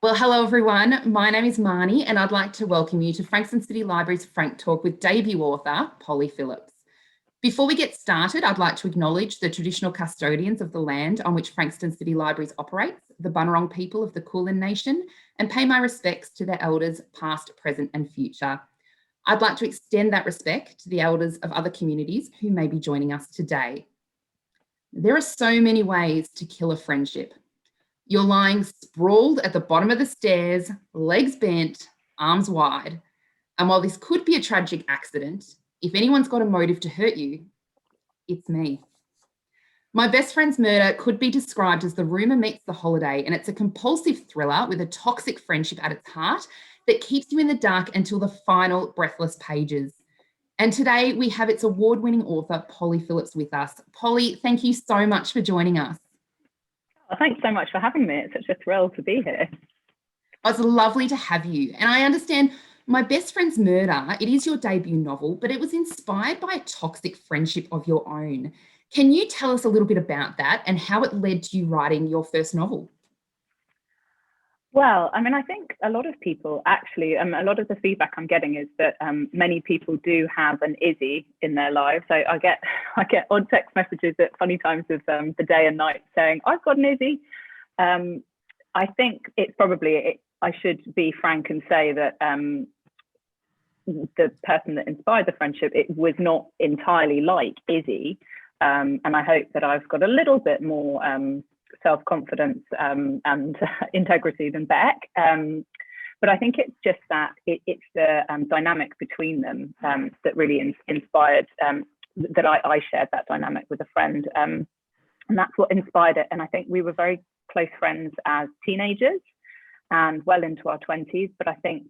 Well, hello everyone. My name is Marnie and I'd like to welcome you to Frankston City Library's FrankTALK with debut author, Polly Phillips. Before we get started, I'd like to acknowledge the traditional custodians of the land on which Frankston City Libraries operates, the Bunurong people of the Kulin Nation, and pay my respects to their elders past, present and future. I'd like to extend that respect to the elders of other communities who may be joining us today. There are so many ways to kill a friendship. You're lying sprawled at the bottom of the stairs, legs bent, arms wide. And while this could be a tragic accident, if anyone's got a motive to hurt you, it's me. My best friend's murder could be described as the rumour meets the holiday, and it's a compulsive thriller with a toxic friendship at its heart that keeps you in the dark until the final breathless pages. And today we have its award-winning author, Polly Phillips, with us. Polly, thank you so much for joining us. Well, thanks so much for having me. It's such a thrill to be here. It's lovely to have you. And I understand My Best Friend's Murder, it is your debut novel, but it was inspired by a toxic friendship of your own. Can you tell us a little bit about that and how it led to you writing your first novel? Well, I think a lot of people actually, a lot of the feedback I'm getting is that many people do have an Izzy in their lives. So I get odd text messages at funny times of the day and night saying, I've got an Izzy. I think it's probably, I should be frank and say that the person that inspired the friendship, it was not entirely like Izzy. And I hope that I've got a little bit more self-confidence and integrity than Beck. But I think it's just that it's the dynamic between them that really inspired, that I shared that dynamic with a friend. And that's what inspired it. And I think we were very close friends as teenagers and well into our 20s. But I think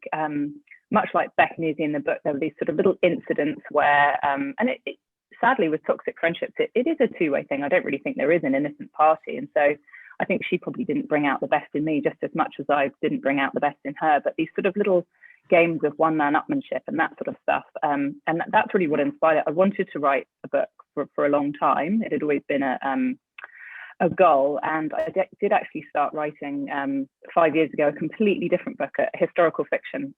much like Beck and Izzy in the book, there were these sort of little incidents where, and it sadly with toxic friendships, it is a two-way thing. I don't really think there is an innocent party. And so I think she probably didn't bring out the best in me just as much as I didn't bring out the best in her. But these sort of little games of one-man upmanship and that sort of stuff. And that's really what inspired it. I wanted to write a book for a long time. It had always been a goal. And I did actually start writing 5 years ago, a completely different book, a historical fiction.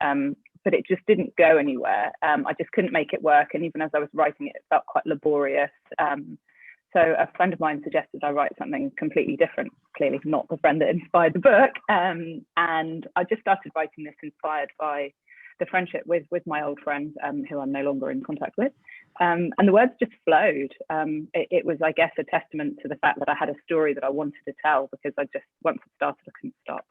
But it just didn't go anywhere. I just couldn't make it work. And even as I was writing it, it felt quite laborious. So a friend of mine suggested I write something completely different, clearly not the friend that inspired the book. And I just started writing this inspired by the friendship with my old friend, who I'm no longer in contact with. And the words just flowed. It was, I guess, a testament to the fact that I had a story that I wanted to tell, because I just, once it started, I couldn't stop.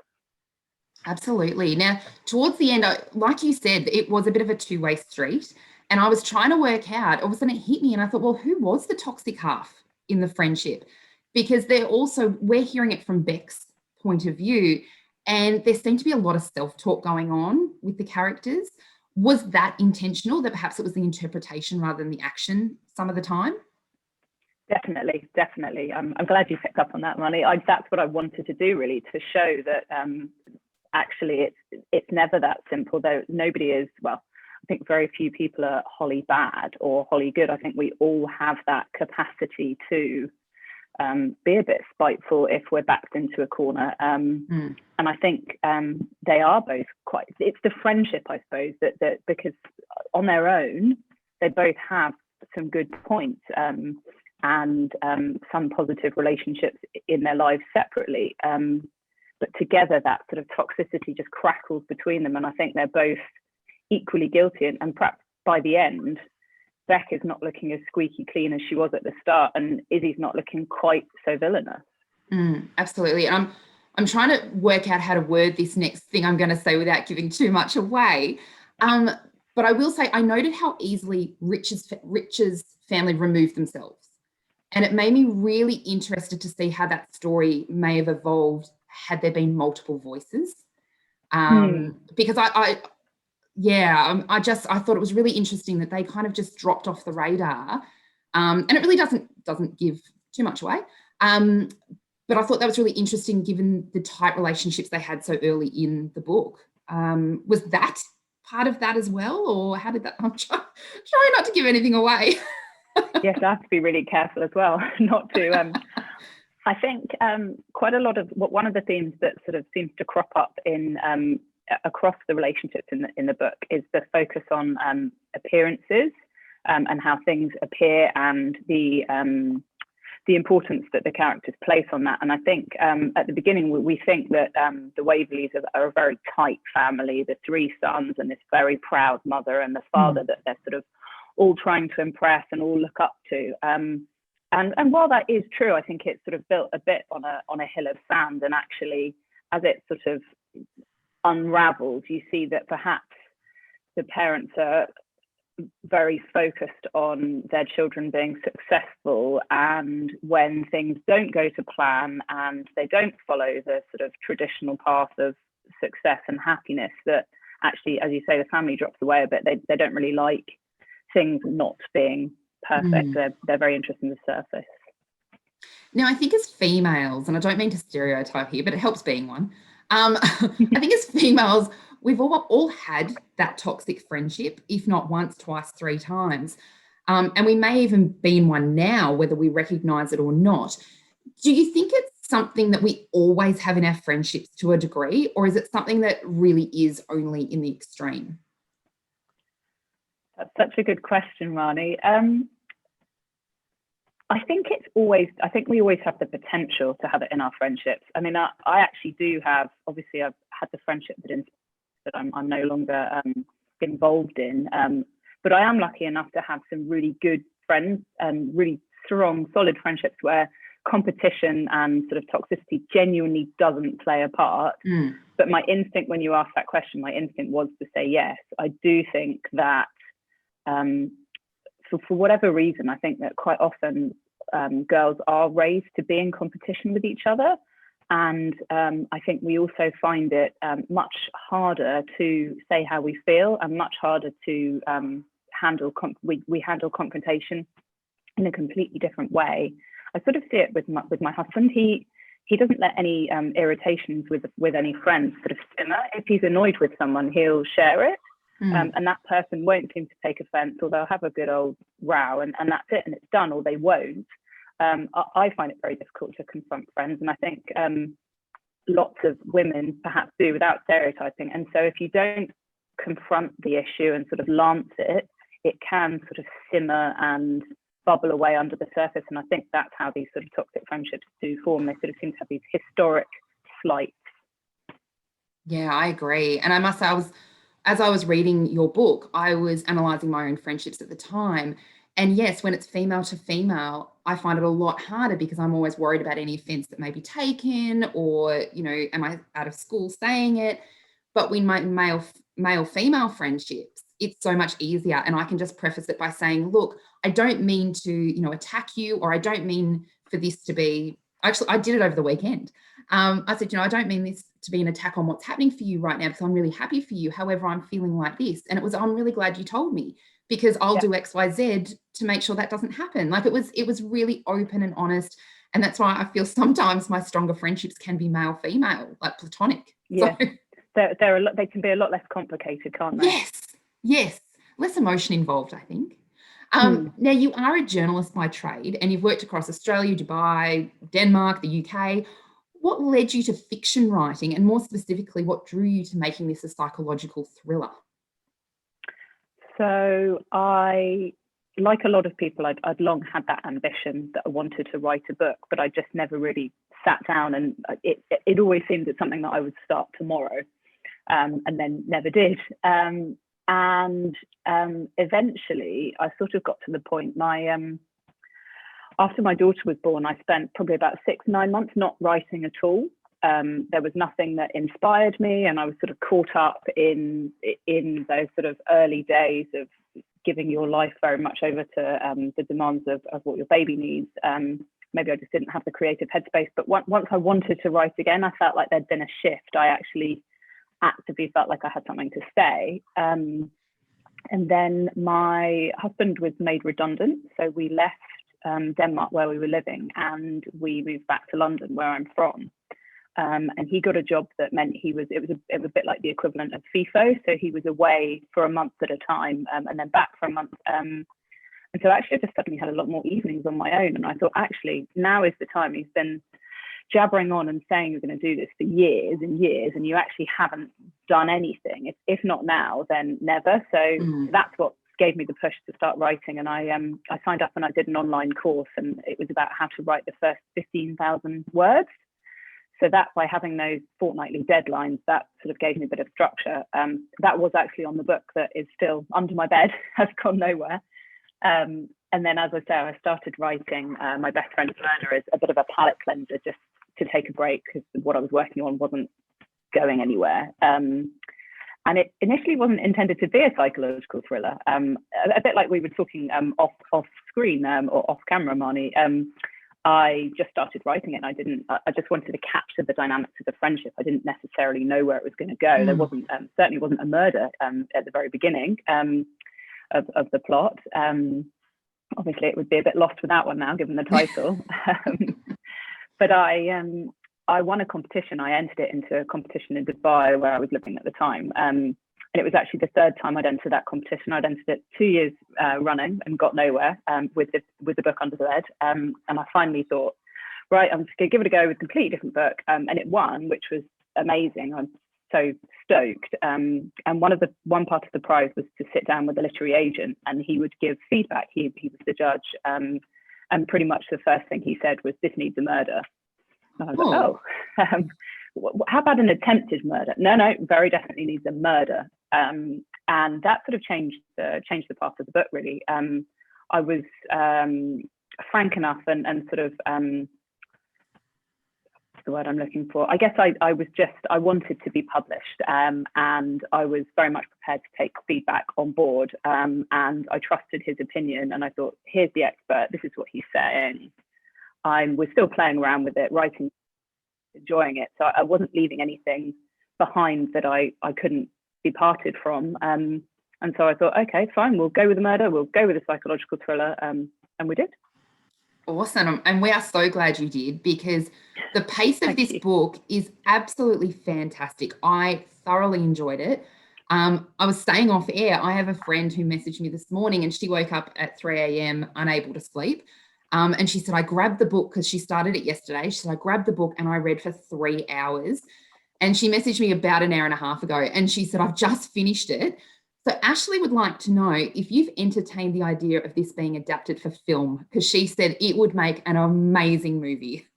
Absolutely. Now, towards the end, like you said, it was a bit of a two-way street. And I was trying to work out, all of a sudden it hit me and I thought, well, who was the toxic half in the friendship? Because we're hearing it from Beck's point of view, and there seemed to be a lot of self-talk going on with the characters. Was that intentional, that perhaps it was the interpretation rather than the action some of the time? Definitely. I'm glad you picked up on that, Marnie. That's what I wanted to do, really, to show that actually it's never that simple, though nobody is, well, I think very few people are Holly bad or Holly good. I think we all have that capacity to be a bit spiteful if we're backed into a corner. And I think they are both quite, it's the friendship, I suppose, that because on their own, they both have some good points and some positive relationships in their lives separately. But together, that sort of toxicity just crackles between them. And I think they're both equally guilty. And perhaps by the end, Beck is not looking as squeaky clean as she was at the start, and Izzy's not looking quite so villainous. Absolutely. I'm trying to work out how to word this next thing I'm going to say without giving too much away. But I will say, I noted how easily Rich's family removed themselves. And it made me really interested to see how that story may have evolved had there been multiple voices. Because I thought it was really interesting that they kind of just dropped off the radar. And it really doesn't give too much away. But I thought that was really interesting given the tight relationships they had so early in the book. Was that part of that as well? Or how did that, I'm trying not to give anything away. Yes, I have to be really careful as well, not to I think quite a lot of one of the themes that sort of seems to crop up in across the relationships in the book is the focus on appearances and how things appear, and the importance that the characters place on that. And I think at the beginning we think that the Waverleys are a very tight family, the three sons and this very proud mother and the father that they're sort of all trying to impress and all look up to. And while that is true, I think it's sort of built a bit on a hill of sand. And actually, as it sort of unravels, you see that perhaps the parents are very focused on their children being successful, and when things don't go to plan and they don't follow the sort of traditional path of success and happiness, that actually, as you say, the family drops away a bit. They don't really like things not being perfect. They're very interested in the surface. Now, I think as females, and I don't mean to stereotype here, but it helps being one. I think as females, we've all had that toxic friendship, if not once, twice, three times. And we may even be in one now, whether we recognise it or not. Do you think it's something that we always have in our friendships to a degree, or is it something that really is only in the extreme? That's such a good question, Marnie. I think we always have the potential to have it in our friendships. I mean, I actually do have, obviously I've had the friendship that I'm no longer involved in, but I am lucky enough to have some really good friends and really strong, solid friendships where competition and sort of toxicity genuinely doesn't play a part. But my instinct, when you asked that question, my instinct was to say yes. I do think that for whatever reason, I think that quite often girls are raised to be in competition with each other. And I think we also find it much harder to say how we feel, and much harder to handle confrontation in a completely different way. I sort of see it with my husband. He doesn't let any irritations with any friends sort of simmer. If he's annoyed with someone, he'll share it. And that person won't seem to take offense, or they'll have a good old row, and that's it, and it's done, or they won't. I find it very difficult to confront friends, and I think lots of women perhaps do, without stereotyping. And so if you don't confront the issue and sort of lance it, it can sort of simmer and bubble away under the surface. And I think that's how these sort of toxic friendships do form. They sort of seem to have these historic slights. Yeah, I agree. And I must say, as I was reading your book, I was analysing my own friendships at the time. And yes, when it's female to female, I find it a lot harder because I'm always worried about any offence that may be taken, or, you know, am I out of school saying it? But when my male-female friendships, it's so much easier. And I can just preface it by saying, look, I don't mean to, you know, attack you, or I don't mean for this to be, actually, I did it over the weekend. I said, you know, I don't mean this to be an attack on what's happening for you right now, because I'm really happy for you. However, I'm feeling like this. And it was, I'm really glad you told me, because I'll do X, Y, Z to make sure that doesn't happen. Like it was really open and honest. And that's why I feel sometimes my stronger friendships can be male, female, like platonic. Yeah. So, they can be a lot less complicated, can't they? Yes. Less emotion involved, I think. Now, you are a journalist by trade, and you've worked across Australia, Dubai, Denmark, the UK. What led you to fiction writing, and more specifically, what drew you to making this a psychological thriller? So like a lot of people, I'd long had that ambition that I wanted to write a book, but I just never really sat down, and it always seemed it's something that I would start tomorrow, and then never did. And eventually I sort of got to the point, after my daughter was born, I spent probably about 6-9 months not writing at all. There was nothing that inspired me, and I was sort of caught up in those sort of early days of giving your life very much over to the demands of what your baby needs. Maybe I just didn't have the creative headspace, but once I wanted to write again, I felt like there'd been a shift. I actually actively felt like I had something to say. And then my husband was made redundant, so we left Denmark, where we were living, and we moved back to London, where I'm from. And he got a job that meant it was a bit like the equivalent of FIFO. So he was away for a month at a time, and then back for a month. And so actually I just suddenly had a lot more evenings on my own. And I thought, actually, now is the time. He's been jabbering on and saying you're going to do this for years and years, and you actually haven't done anything. If not now, then never. So that's what gave me the push to start writing. And I signed up and I did an online course, and it was about how to write the first 15,000 words. So that, by having those fortnightly deadlines, that sort of gave me a bit of structure. That was actually on the book that is still under my bed, has gone nowhere. And then, as I say, I started writing My Best Friend's Murder as a bit of a palate cleanser, just to take a break, because what I was working on wasn't going anywhere. And it initially wasn't intended to be a psychological thriller. A bit like we were talking off screen or off camera, Marnie. I just started writing it, and I just wanted to capture the dynamics of the friendship. I didn't necessarily know where it was going to go. There wasn't certainly wasn't a murder at the very beginning of the plot. Obviously, it would be a bit lost without one now, given the title. But I won a competition. I entered it into a competition in Dubai, where I was living at the time. And it was actually the third time I'd entered that competition. I'd entered it 2 years running and got nowhere with the book under the bed. And I finally thought, right, I'm just going to give it a go with a completely different book. And it won, which was amazing. I'm so stoked. And one part of the prize was to sit down with a literary agent, and he would give feedback. He was the judge. And pretty much the first thing he said was, "This needs a murder." And I was like, how about an attempted murder? No, very definitely needs a murder. And that sort of changed the path of the book, really. I was frank enough and sort of, what's the word I'm looking for? I guess I wanted to be published, and I was very much prepared to take feedback on board. And I trusted his opinion, and I thought, here's the expert, this is what he's saying. I was still playing around with it, writing, enjoying it. So I wasn't leaving anything behind that I couldn't be parted from. And so I thought, okay, fine, we'll go with the murder, we'll go with a psychological thriller. And we did. Awesome. And we are so glad you did, because the pace of this book is absolutely fantastic. I thoroughly enjoyed it. I was staying off air. I have a friend who messaged me this morning, and she woke up at 3 a.m. unable to sleep. And she said, I grabbed the book, because she started it yesterday. She said, I grabbed the book and I read for 3 hours. And she messaged me about an hour and a half ago, and she said, I've just finished it. So Ashley would like to know if you've entertained the idea of this being adapted for film, because she said it would make an amazing movie.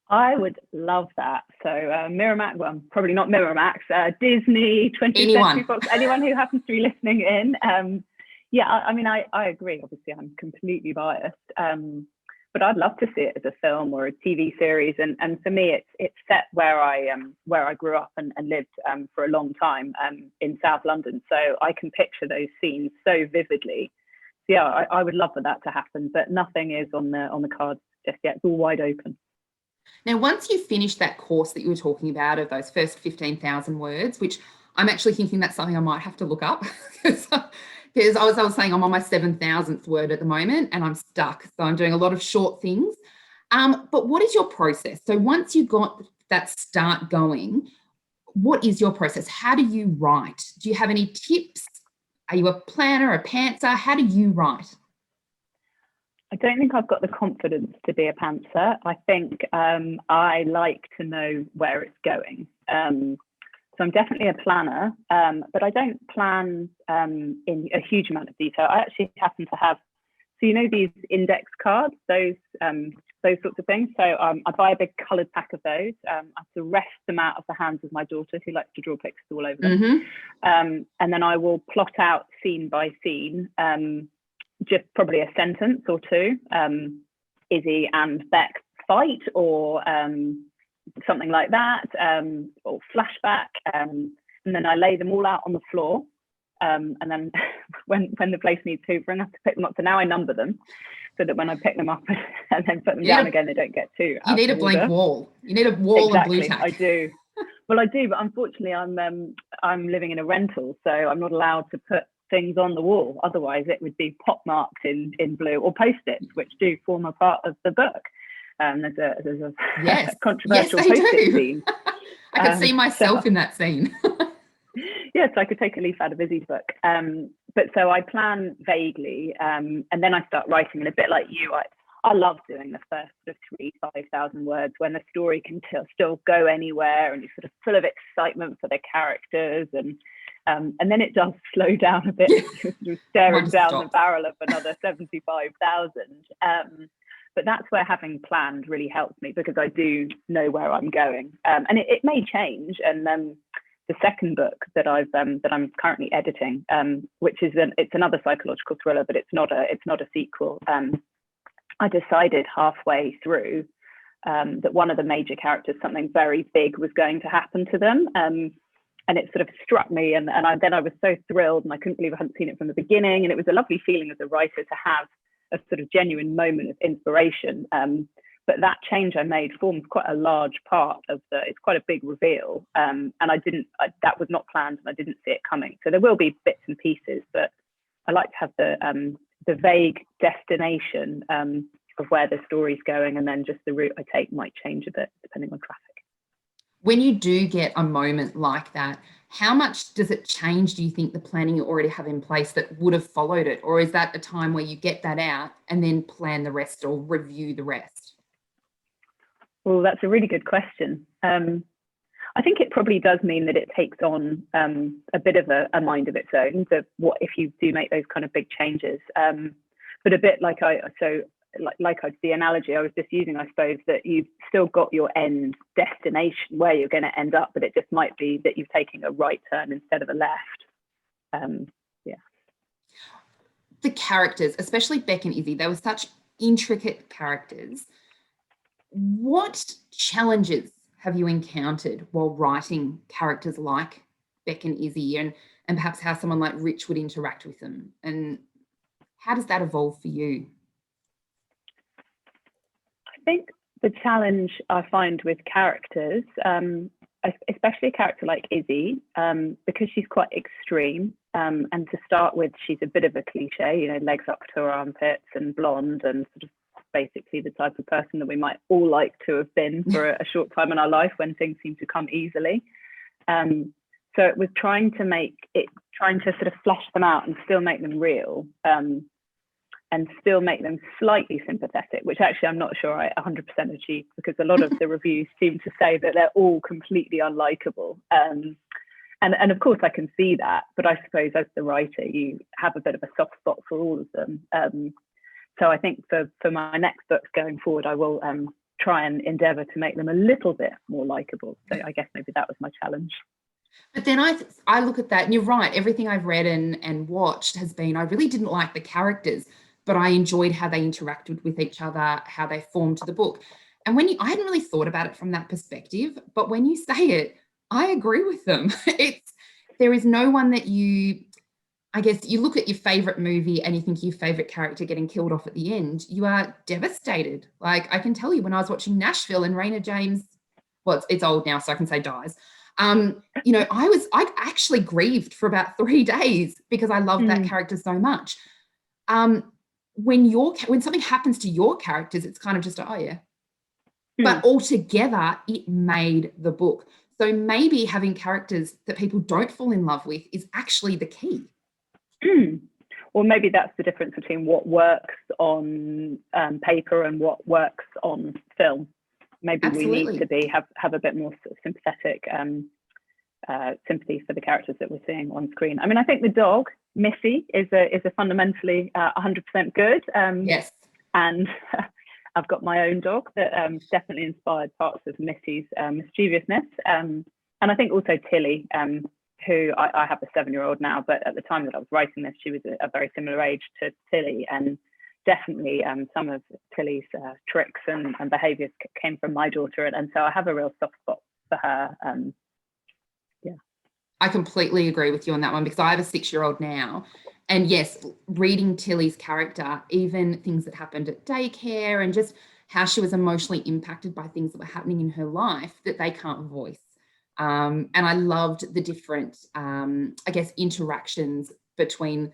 I would love that. So Miramax, well, probably not Miramax, Disney, 20th Century Fox, anyone who happens to be listening in. Yeah, I mean, I agree. Obviously, I'm completely biased, but I'd love to see it as a film or a TV series. And for me, it's set where I grew up and lived for a long time in South London. So I can picture those scenes so vividly. So yeah, I would love for that to happen, but nothing is on the cards just yet. It's all wide open. Now, once you finish that course that you were talking about of those first 15,000 words, which I'm actually thinking that's something I might have to look up, because I was saying I'm on my 7,000th word at the moment, and I'm stuck. So I'm doing a lot of short things. But what is your process? So once you got that start going, what is your process? How do you write? Do you have any tips? Are you a planner, a pantser? How do you write? I don't think I've got the confidence to be a pantser. I think I like to know where it's going. So I'm definitely a planner, but I don't plan in a huge amount of detail. I actually happen to have, so you know these index cards, those sorts of things. So I buy a big coloured pack of those. I have to wrest them out of the hands of my daughter, who likes to draw pictures all over them. And then I will plot out scene by scene, just probably a sentence or two. Izzy and Beck fight, or something like that, or flashback, and then I lay them all out on the floor, and then when the place needs hoovering, I have to pick them up. So now I number them, so that when I pick them up and then put them down again, they don't get too out. You need a blank wall. You need a wall of blue tack. I do. Well, I do, but unfortunately, I'm living in a rental, so I'm not allowed to put things on the wall. Otherwise, it would be pop marked in blue, or post-its, which do form a part of the book. There's a controversial post-it scene. I could see myself in that scene. Yes, I could take a leaf out of Izzy's book. But so I plan vaguely, and then I start writing. And a bit like you, I love doing the first sort of 5,000 words when the story can still go anywhere and you're sort of full of excitement for the characters, and then it does slow down a bit. You're staring down the barrel of another 75,000. But that's where having planned really helps me, because I do know where I'm going, and it may change. And the second book that I'm currently editing, which is it's another psychological thriller, but it's not a sequel. I decided halfway through that one of the major characters, something very big was going to happen to them, and it sort of struck me, and then I was so thrilled, and I couldn't believe I hadn't seen it from the beginning, and it was a lovely feeling as a writer to have a sort of genuine moment of inspiration. But that change I made forms quite a large part of it's quite a big reveal, and that was not planned, and I didn't see it coming. So there will be bits and pieces, but I like to have the vague destination of where the story's going, and then just the route I take might change a bit depending on traffic. When you do get a moment like that, how much does it change, do you think, the planning you already have in place that would have followed it? Or is that a time where you get that out and then plan the rest or review the rest? Well, that's a really good question. I think it probably does mean that it takes on a bit of a mind of its own, so what if you do make those kind of big changes. But a bit like the analogy I was just using, I suppose, that you've still got your end destination where you're going to end up, but it just might be that you're taking a right turn instead of a left. The characters, especially Beck and Izzy, they were such intricate characters. What challenges have you encountered while writing characters like Beck and Izzy, and perhaps how someone like Rich would interact with them? And how does that evolve for you? I think the challenge I find with characters, especially a character like Izzy, because she's quite extreme, and to start with, she's a bit of a cliche, legs up to her armpits and blonde, and sort of basically the type of person that we might all like to have been for a short time in our life when things seem to come easily. So it was trying to sort of flesh them out and still make them real, and still make them slightly sympathetic, which actually I'm not sure I 100% achieved, because a lot of the reviews seem to say that they're all completely unlikable. And of course I can see that, but I suppose as the writer, you have a bit of a soft spot for all of them. So I think for my next books going forward, I will try and endeavour to make them a little bit more likeable. So I guess maybe that was my challenge. But then I look at that, and you're right, everything I've read and watched has been, I really didn't like the characters, but I enjoyed how they interacted with each other, how they formed the book. And I hadn't really thought about it from that perspective, but when you say it, I agree with them. There is no one that I guess you look at your favourite movie and you think your favourite character getting killed off at the end, you are devastated. Like, I can tell you when I was watching Nashville and Raina James, well, it's old now, so I can say dies. I actually grieved for about 3 days because I loved that character so much. When something happens to your characters, it's kind of just, oh yeah. But altogether, it made the book. So maybe having characters that people don't fall in love with is actually the key. Or maybe that's the difference between what works on paper and what works on film. Maybe Absolutely. We need to have a bit more sort of sympathetic sympathy for the characters that we're seeing on screen. I mean, I think the dog Missy is a fundamentally 100% good. Yes, and I've got my own dog that definitely inspired parts of Missy's mischievousness, and I think also Tilly, who I have a 7-year-old now, but at the time that I was writing this, she was a very similar age to Tilly, and definitely some of Tilly's tricks and behaviours came from my daughter, and so I have a real soft spot for her. I completely agree with you on that one, because I have a 6-year-old now, and yes, reading Tilly's character, even things that happened at daycare and just how she was emotionally impacted by things that were happening in her life that they can't voice. And I loved the different, interactions between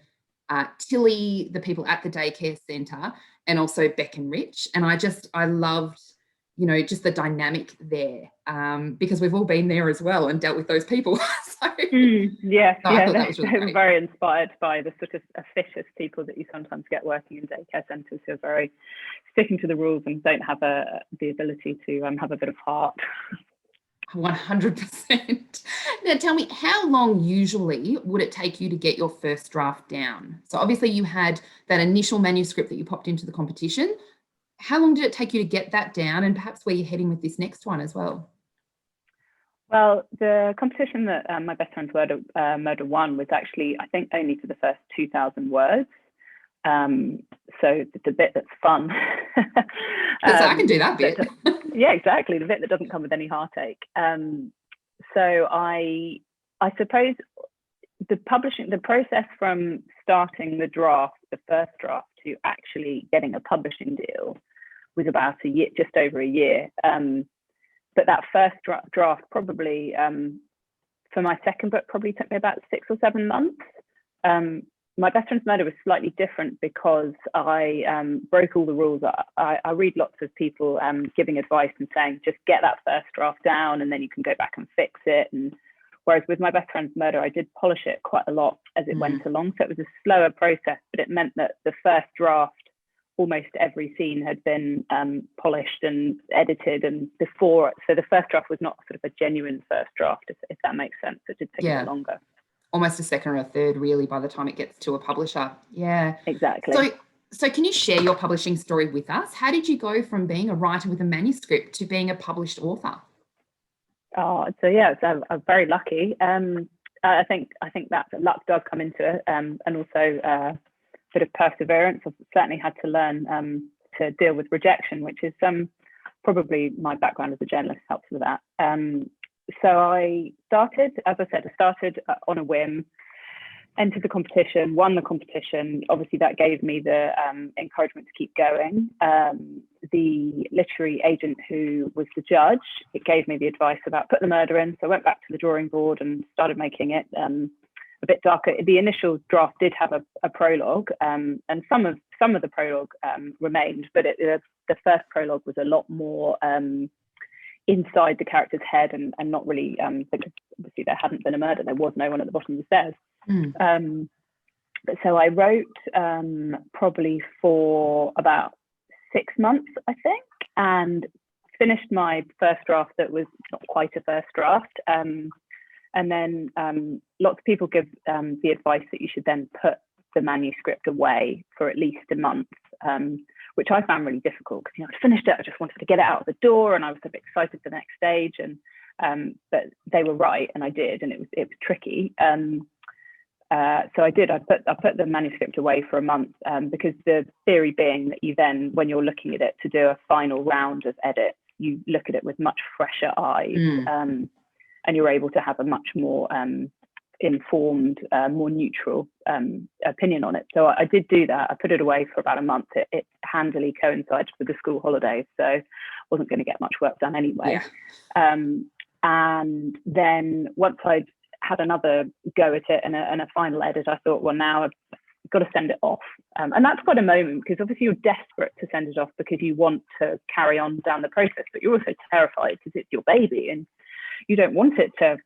Tilly, the people at the daycare centre, and also Beck and Rich. And I loved you know, just the dynamic there, because we've all been there as well and dealt with those people. Yeah, I thought that was really I'm great. very inspired by the sort of officious people that you sometimes get working in daycare centres who are very sticking to the rules and don't have the ability to have a bit of heart. 100%. Now tell me, how long usually would it take you to get your first draft down? So obviously you had that initial manuscript that you popped into the competition. How long did it take you to get that down, and perhaps where you're heading with this next one as well? Well, the competition that My Best Friend's Murder won was actually, I think, only for the first 2,000 words. So the bit that's fun. So I can do that bit. Yeah, exactly. The bit that doesn't come with any heartache. So I suppose the process from starting the draft, the first draft, to actually getting a publishing deal was about a year, just over a year. But that first draft probably, for my second book, probably took me about 6 or 7 months. My Best Friend's Murder was slightly different because I broke all the rules. I read lots of people giving advice and saying, just get that first draft down and then you can go back and fix it. And whereas with My Best Friend's Murder, I did polish it quite a lot as it went along. So it was a slower process, but it meant that the first draft, almost every scene had been polished and edited and before. So the first draft was not sort of a genuine first draft, if that makes sense. It did take a bit longer. Almost a second or a third, really, by the time it gets to a publisher. Yeah. Exactly. So can you share your publishing story with us? How did you go from being a writer with a manuscript to being a published author? Oh, so yeah, so I'm very lucky. I think that luck does come into it, and also a bit of perseverance. I've certainly had to learn to deal with rejection, which is probably my background as a journalist helps with that. So I started, as I said, on a whim, entered the competition, won the competition. Obviously, that gave me the encouragement to keep going. The literary agent who was the judge, it gave me the advice about put the murder in. So I went back to the drawing board and started making it a bit darker. The initial draft did have a prologue, and some of the prologue remained, but the first prologue was a lot more inside the character's head and not really, because obviously there hadn't been a murder, there was no one at the bottom of the stairs. But so I wrote probably for about 6 months, I think, and finished my first draft that was not quite a first draft. And then lots of people give the advice that you should then put the manuscript away for at least a month, which I found really difficult because I finished it, I just wanted to get it out of the door, and I was a bit excited for the next stage. And but they were right, and I did, and it was tricky. So I did. I put the manuscript away for a month because the theory being that you then, when you're looking at it to do a final round of edits, you look at it with much fresher eyes, and you're able to have a much more informed, more neutral opinion on it. So I did do that. I put it away for about a month. It handily coincided with the school holidays, so I wasn't going to get much work done anyway. And then once I'd had another go at it and a final edit, I thought, well, now I've got to send it off. And that's quite a moment, because obviously you're desperate to send it off because you want to carry on down the process, but you're also terrified because it's your baby and you don't want it to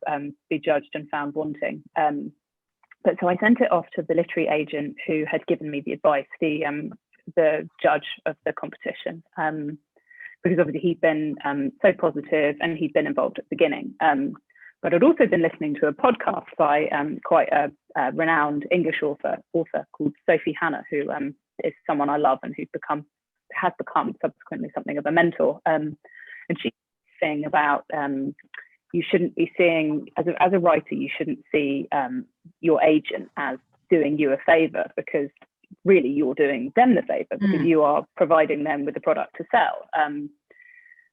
be judged and found wanting. But so I sent it off to the literary agent who had given me the advice, the judge of the competition, because obviously he'd been so positive and he'd been involved at the beginning. But I'd also been listening to a podcast by quite a renowned English author called Sophie Hannah, who is someone I love and has become subsequently something of a mentor. And she's saying about you shouldn't be seeing, as a writer, you shouldn't see your agent as doing you a favor, because really you're doing them the favor, because you are providing them with the product to sell.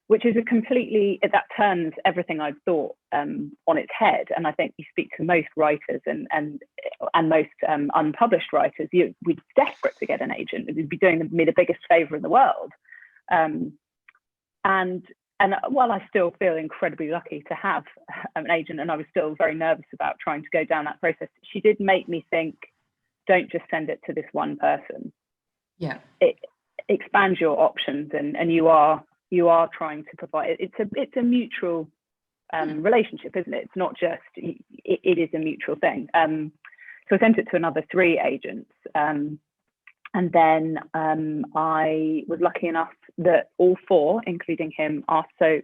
Which is that turns everything I've thought on its head. And I think you speak to most writers and most unpublished writers, we're desperate to get an agent. We'd be doing me the biggest favor in the world. And while I still feel incredibly lucky to have an agent, and I was still very nervous about trying to go down that process, she did make me think, don't just send it to this one person. Yeah. It expands your options, and you are you are trying to provide, it's a mutual relationship, isn't it? It's not just, it is a mutual thing. So I sent it to another 3 agents. And then I was lucky enough that all 4, including him, asked. So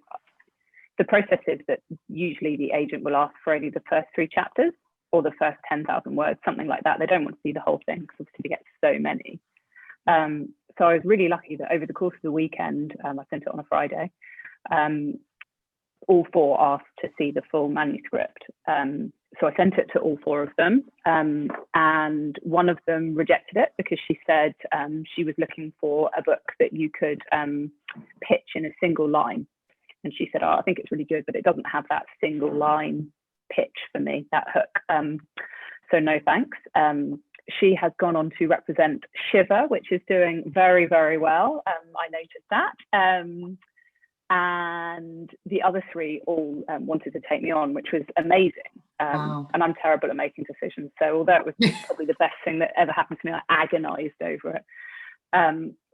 the process is that usually the agent will ask for only the first 3 chapters or the first 10,000 words, something like that. They don't want to see the whole thing because obviously they get so many. So I was really lucky that over the course of the weekend, I sent it on a Friday, all 4 asked to see the full manuscript. So I sent it to all 4 of them, and one of them rejected it because she said she was looking for a book that you could pitch in a single line. And she said, oh, I think it's really good, but it doesn't have that single line pitch for me, that hook. So no thanks. She has gone on to represent Shiver, which is doing very, very well. I noticed that. And the other 3 all wanted to take me on, which was amazing. Wow. And I'm terrible at making decisions. So although it was probably the best thing that ever happened to me, I agonized over it.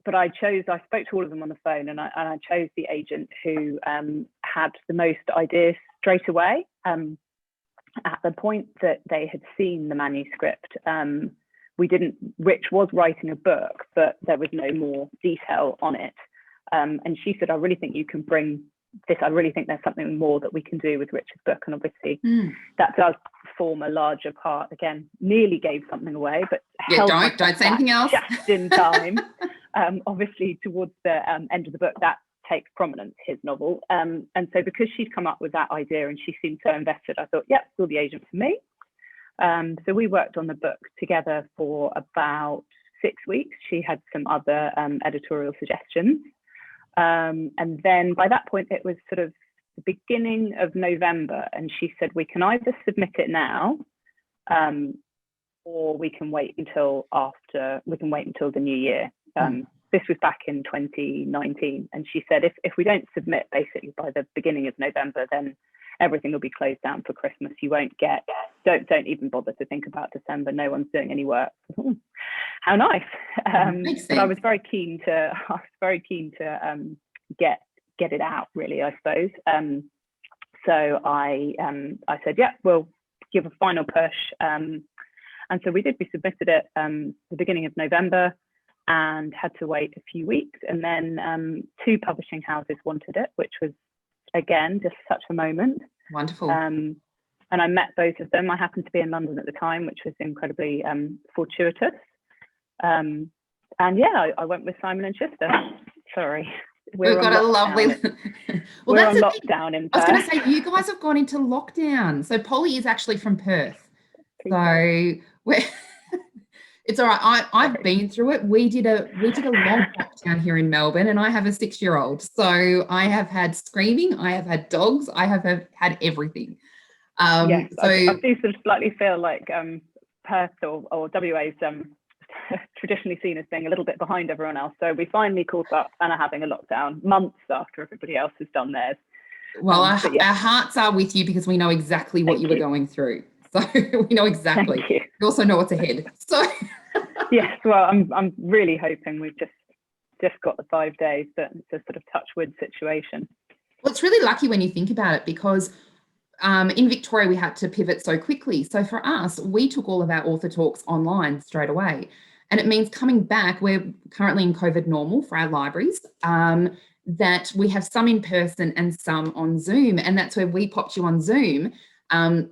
But I spoke to all of them on the phone, and I chose the agent who had the most ideas straight away. At the point that they had seen the manuscript, Rich was writing a book, but there was no more detail on it. And she said, I really think you can bring this. I really think there's something more that we can do with Rich's book. And obviously that does form a larger part. Again, nearly gave something away, but don't say anything else. Just in time. Obviously towards the end of the book, that takes prominence, his novel. And so because she'd come up with that idea and she seemed so invested, I thought, yep, you're the agent for me. So we worked on the book together for about 6 weeks. She had some other editorial suggestions. And then by that point, it was sort of the beginning of November. And she said, we can either submit it now, or we can wait until the new year. This was back in 2019. And she said, if we don't submit basically by the beginning of November, then everything will be closed down for Christmas. You won't get, don't even bother to think about December. No one's doing any work. How nice. But I was very keen to get it out, really, I suppose. So I said, yeah, we'll give a final push. And so we did. We submitted it the beginning of November and had to wait a few weeks. And then 2 publishing houses wanted it, which was, again, just such a moment. Wonderful. And I met both of them. I happened to be in London at the time, which was incredibly fortuitous. And yeah, I went with Simon & Schuster. Sorry. We've got a lovely... Well, we're on lockdown in Perth. I was going to say, you guys have gone into lockdown. So Polly is actually from Perth. So it's all right. I've been through it. We did a long lockdown here in Melbourne, and I have a 6-year-old. So I have had screaming, I have had dogs, I have had everything. Yes, so I do sort of slightly feel like Perth or WA's traditionally seen as being a little bit behind everyone else. So we finally caught up and are having a lockdown months after everybody else has done theirs. Well, our hearts are with you because we know exactly what you were going through. So we know exactly. Thank you. We also know what's ahead. So yes, well, I'm really hoping we've just got the 5 days, but it's a sort of touch wood situation. Well, it's really lucky when you think about it, because in Victoria we had to pivot so quickly. So for us, we took all of our author talks online straight away. And it means coming back, we're currently in COVID normal for our libraries, that we have some in person and some on Zoom. And that's where we popped you on Zoom,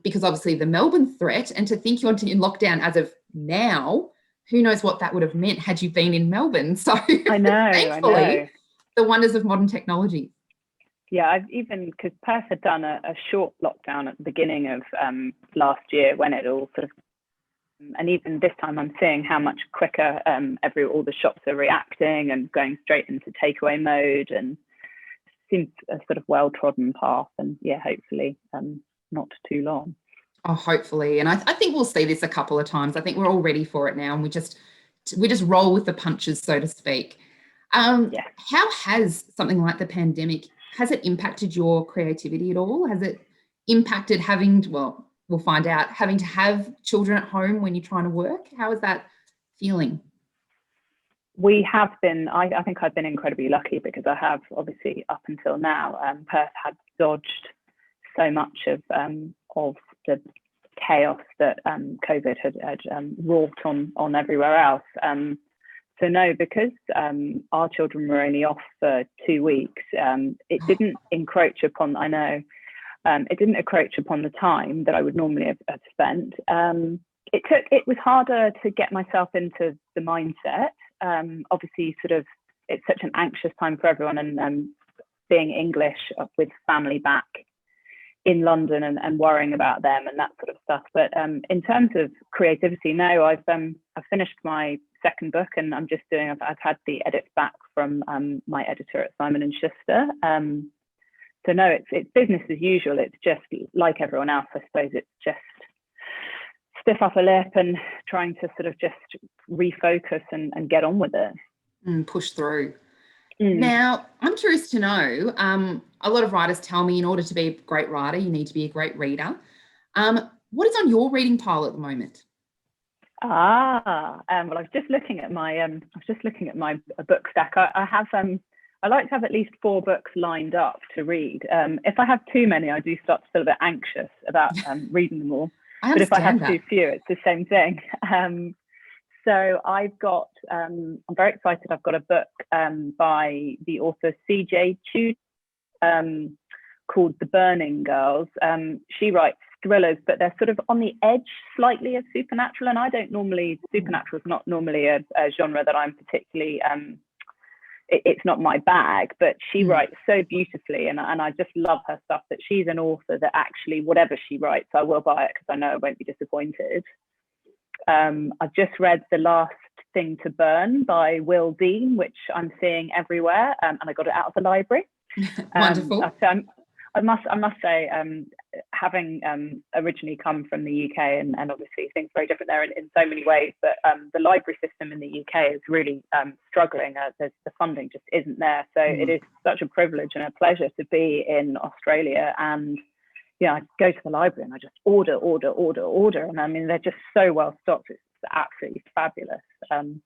because obviously the Melbourne threat, and to think you're in lockdown as of now, who knows what that would have meant had you been in Melbourne. So I know, thankfully, the wonders of modern technology. Yeah, I've even, because Perth had done a short lockdown at the beginning of last year when it all sort of, and even this time I'm seeing how much quicker all the shops are reacting and going straight into takeaway mode, and seems a sort of well-trodden path. And yeah, hopefully not too long. Oh, hopefully. And I think we'll see this a couple of times. I think we're all ready for it now, and we just roll with the punches, so to speak. Yeah. How has something like the pandemic, has it impacted your creativity at all? Has it impacted we'll find out, having to have children at home when you're trying to work? How is that feeling? We have been, I think I've been incredibly lucky because I have obviously up until now, Perth had dodged so much of the chaos that COVID had wrought on everywhere else. So no, because our children were only off for 2 weeks, it didn't encroach upon, I know, it didn't encroach upon the time that I would normally have spent. It was harder to get myself into the mindset. Obviously, sort of, it's such an anxious time for everyone, and being English with family back in London and worrying about them and that sort of stuff. But in terms of creativity, no, I've finished my second book, and I'm just doing. I've had the edits back from my editor at Simon and Schuster. So no, it's business as usual. It's just like everyone else, I suppose. It's just stiff upper lip and trying to sort of just refocus and get on with it. Push through. Now, I'm curious to know, a lot of writers tell me in order to be a great writer, you need to be a great reader. What is on your reading pile at the moment? Well, I was just looking at my book stack. I like to have at least 4 books lined up to read. If I have too many, I do start to feel a bit anxious about reading them all. But if I have too few, it's the same thing. So I've got, I'm very excited. I've got a book by the author C.J. Tudor called The Burning Girls. She writes thrillers, but they're sort of on the edge slightly of supernatural. And I don't normally, supernatural is not normally a genre that I'm particularly, it's not my bag, but she writes so beautifully, and I just love her stuff, that she's an author that actually, whatever she writes, I will buy it because I know I won't be disappointed. I've just read The Last Thing to Burn by Will Dean, which I'm seeing everywhere, and I got it out of the library. Wonderful. I must say, having originally come from the UK, and obviously things are very different there in so many ways, but the library system in the UK is really struggling. The funding just isn't there. So it is such a privilege and a pleasure to be in Australia. And I go to the library and I just order. And I mean, they're just so well stocked. It's absolutely fabulous. So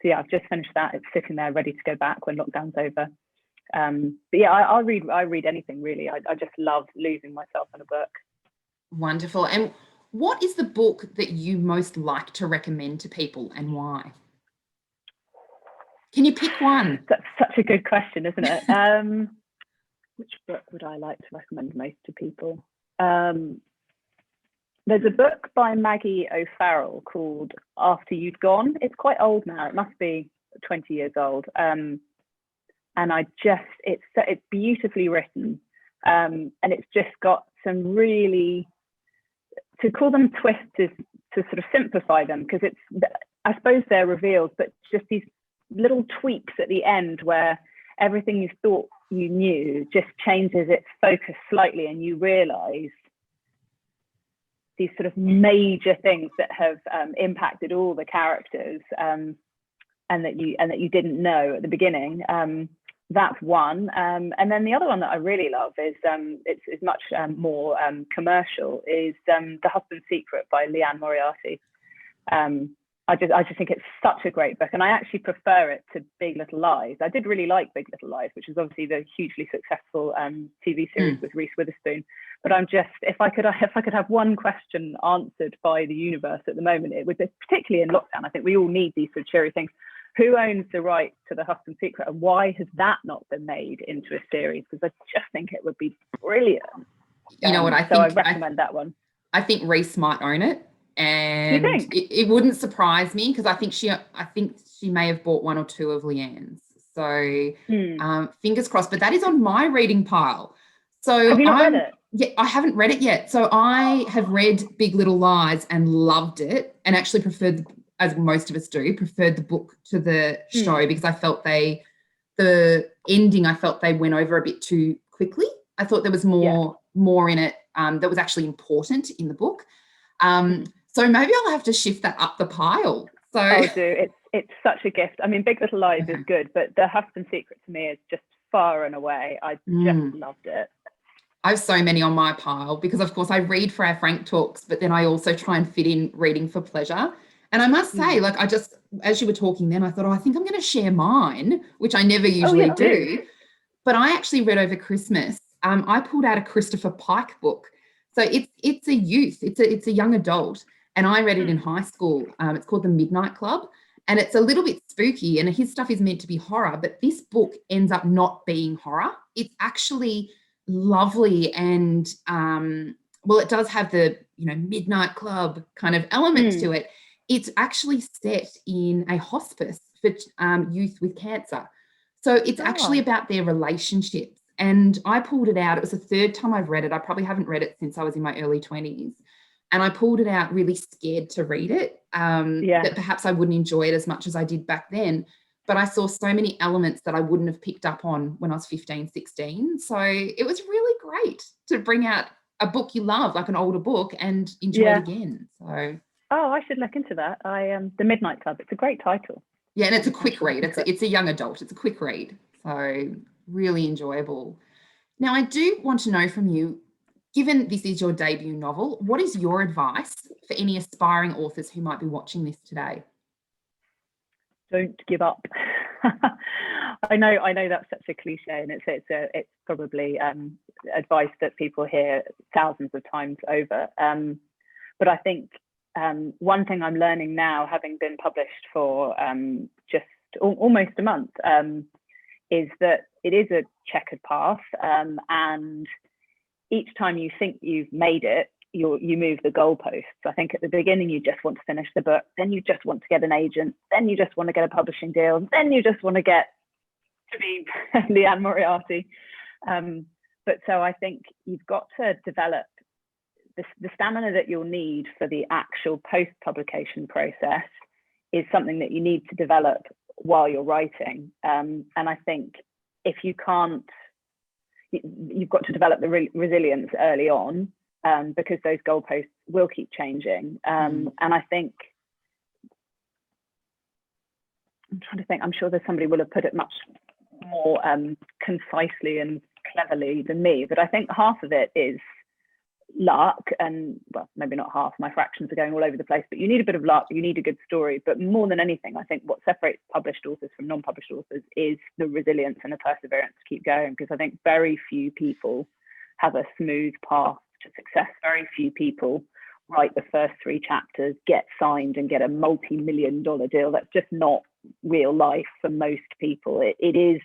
yeah, I've just finished that. It's sitting there ready to go back when lockdown's over. But yeah, I read anything really. I just love losing myself in a book. Wonderful. And what is the book that you most like to recommend to people, and why? Can you pick one? That's such a good question, isn't it? Which book would I like to recommend most to people? There's a book by Maggie O'Farrell called After You'd Gone. It's quite old now. It must be 20 years old. And it's beautifully written, and it's just got some really, to call them twists is to sort of simplify them, because I suppose they're revealed, but just these little tweaks at the end where everything you thought you knew just changes its focus slightly, and you realize these sort of major things that have impacted all the characters, and that you didn't know at the beginning. That's one. And then the other one that I really love is it's much more commercial, is The Husband's Secret by Leanne Moriarty. I just think it's such a great book, and I actually prefer it to Big Little Lies. I did really like Big Little Lies, which is obviously the hugely successful TV series with Reese Witherspoon. But if I could have one question answered by the universe at the moment, it would be, particularly in lockdown, I think we all need these sort of cheery things. Who owns the right to The Husband's Secret, and why has that not been made into a series? Because I just think it would be brilliant. You know what I think? So I recommend that one. I think Reese might own it, and it wouldn't surprise me, because I think she may have bought one or two of Leanne's. So fingers crossed. But that is on my reading pile. So have you not read it? Yeah, I haven't read it yet. So I have read Big Little Lies and loved it, and actually preferred, as most of us do, preferred the book to the show, because I felt the ending, I felt they went over a bit too quickly. I thought there was more in it that was actually important in the book. So maybe I'll have to shift that up the pile. So it's such a gift. I mean, Big Little Lies is good, but The Husband's Secret to me is just far and away. I just loved it. I have so many on my pile, because of course I read for our Frank Talks, but then I also try and fit in reading for pleasure. And I must say, like, I just, as you were talking then, I thought, oh, I think I'm going to share mine, which I never usually do. But I actually read over Christmas. I pulled out a Christopher Pike book. So it's a youth, it's a young adult. And I read it in high school. It's called The Midnight Club. And it's a little bit spooky, and his stuff is meant to be horror, but this book ends up not being horror. It's actually lovely, and well, it does have the, you know, midnight club kind of element to it. It's actually set in a hospice for youth with cancer. So it's actually about their relationships. And I pulled it out. It was the third time I've read it. I probably haven't read it since I was in my early 20s. And I pulled it out really scared to read it, that perhaps I wouldn't enjoy it as much as I did back then. But I saw so many elements that I wouldn't have picked up on when I was 15, 16. So it was really great to bring out a book you love, like an older book, and enjoy it again. So I should look into that. The Midnight Club. It's a great title. Yeah, and it's a quick read. It's a young adult. It's a quick read. So really enjoyable. Now, I do want to know from you, given this is your debut novel, what is your advice for any aspiring authors who might be watching this today? Don't give up. I know that's such a cliche, and it's probably advice that people hear thousands of times over. But I think one thing I'm learning now, having been published for just almost a month, is that it is a checkered path, and each time you think you've made it, you move the goalposts. I think at the beginning you just want to finish the book, then you just want to get an agent, then you just want to get a publishing deal, then you just want to get to be Leanne Moriarty. But so I think you've got to develop the stamina that you'll need for the actual post-publication process is something that you need to develop while you're writing. And I think if you can't, you've got to develop the resilience early on, because those goalposts will keep changing. And I think, I'm trying to think, I'm sure there's somebody will have put it much more concisely and cleverly than me, but I think half of it is luck, and well, maybe not half, my fractions are going all over the place, but you need a bit of luck, you need a good story. But more than anything, I think what separates published authors from non-published authors is the resilience and the perseverance to keep going, because I think very few people have a smooth path to success. Very few people write the first 3 chapters, get signed and get a multi-million-dollar deal. That's just not real life for most people. It is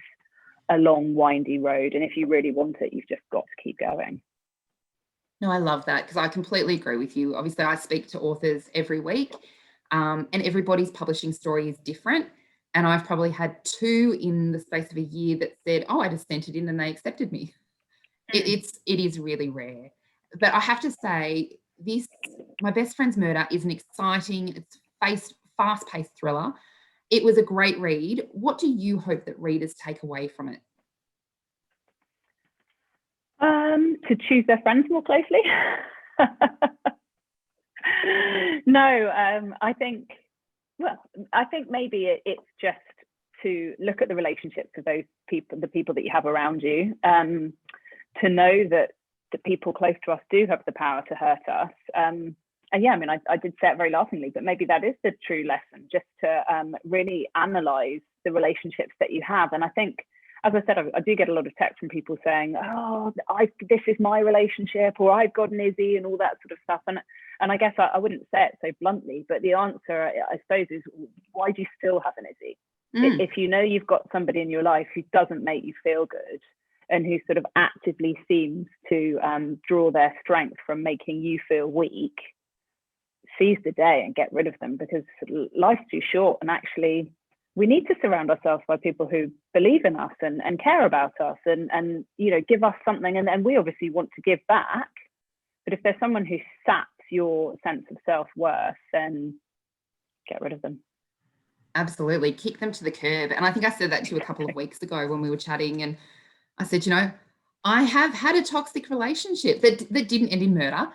a long, windy road, and if you really want it, you've just got to keep going. No, I love that, because I completely agree with you. Obviously, I speak to authors every week, and everybody's publishing story is different. And I've probably had 2 in the space of a year that said, oh, I just sent it in and they accepted me. It is really rare. But I have to say, My Best Friend's Murder is an exciting, it's fast-paced thriller. It was a great read. What do you hope that readers take away from it? To choose their friends more closely. No, I think maybe it's just to look at the relationships of those people, the people that you have around you, to know that the people close to us do have the power to hurt us. And yeah, I mean, I did say it very laughingly, but maybe that is the true lesson, just to really analyze the relationships that you have. And I think, as I said, I do get a lot of text from people saying, oh, this is my relationship, or I've got an Izzy, and all that sort of stuff. And I guess I wouldn't say it so bluntly, but the answer, I suppose, is why do you still have an Izzy? If you know you've got somebody in your life who doesn't make you feel good, and who sort of actively seems to draw their strength from making you feel weak, seize the day and get rid of them, because life's too short. And actually, we need to surround ourselves by people who believe in us and care about us and you know, give us something. And we obviously want to give back. But if there's someone who saps your sense of self-worth, then get rid of them. Absolutely. Kick them to the curb. And I think I said that to you a couple of weeks ago when we were chatting, and I said, you know, I have had a toxic relationship that didn't end in murder,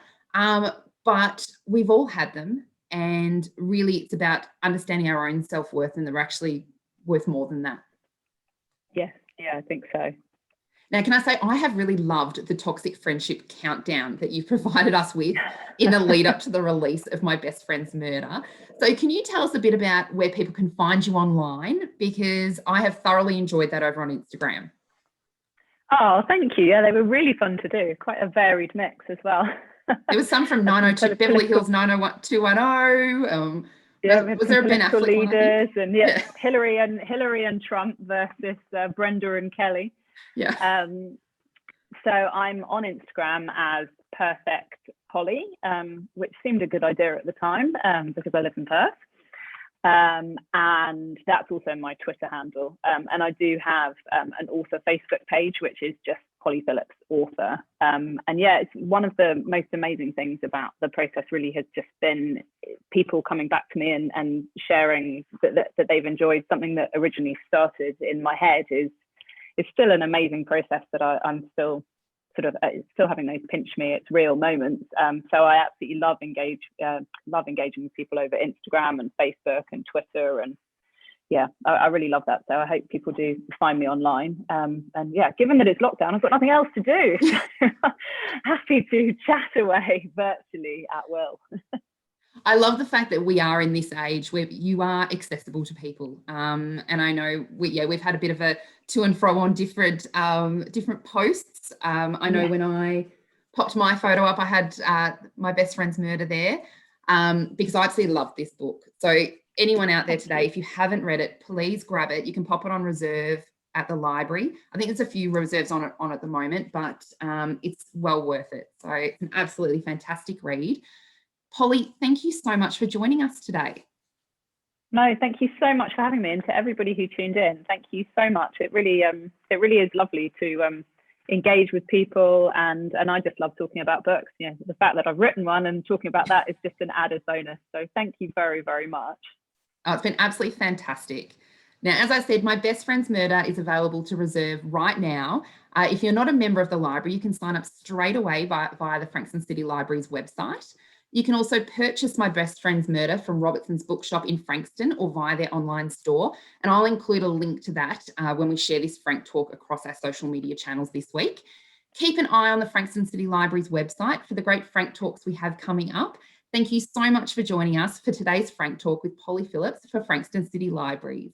but we've all had them. And really, it's about understanding our own self-worth, and that we're actually worth more than that. Yeah, I think so. Now, can I say, I have really loved the toxic friendship countdown that you've provided us with in the lead up to the release of My Best Friend's Murder. So can you tell us a bit about where people can find you online? Because I have thoroughly enjoyed that over on Instagram. Oh, thank you. Yeah, they were really fun to do. Quite a varied mix as well. There was some from 902 Beverly Hills 90210. Yeah, was there a Ben Affleck leaders one, and yeah, Hillary and Trump versus Brenda and Kelly. Yeah. So I'm on Instagram as Perfect Polly, which seemed a good idea at the time because I live in Perth. And that's also my Twitter handle. And I do have an author Facebook page, which is just Polly Phillips author. And yeah, it's one of the most amazing things about the process really has just been people coming back to me and sharing that they've enjoyed something that originally started in my head is still an amazing process that I'm still sort of still having those pinch me, it's real moments. So I absolutely love engaging with people over Instagram and Facebook and Twitter, and yeah, I really love that. So I hope people do find me online. And yeah, given that it's lockdown, I've got nothing else to do. So happy to chat away virtually at will. I love the fact that we are in this age where you are accessible to people. And I know we've had a bit of a to and fro on different posts. I know when I popped my photo up, I had My Best Friend's Murder there because I absolutely love this book. So anyone out there today, if you haven't read it, please grab it. You can pop it on reserve at the library. I think there's a few reserves on at the moment, but it's well worth it. So it's an absolutely fantastic read. Polly, thank you so much for joining us today. No, thank you so much for having me, and to everybody who tuned in, thank you so much. It really is lovely to engage with people, and I just love talking about books. You know, the fact that I've written one and talking about that is just an added bonus. So thank you very, very much. Oh, it's been absolutely fantastic. Now, as I said, My Best Friend's Murder is available to reserve right now. If you're not a member of the library, you can sign up straight away via the Frankston City Library's website. You can also purchase My Best Friend's Murder from Robertson's Bookshop in Frankston or via their online store. And I'll include a link to that when we share this Frank Talk across our social media channels this week. Keep an eye on the Frankston City Library's website for the great Frank Talks we have coming up. Thank you so much for joining us for today's Frank Talk with Polly Phillips for Frankston City Libraries.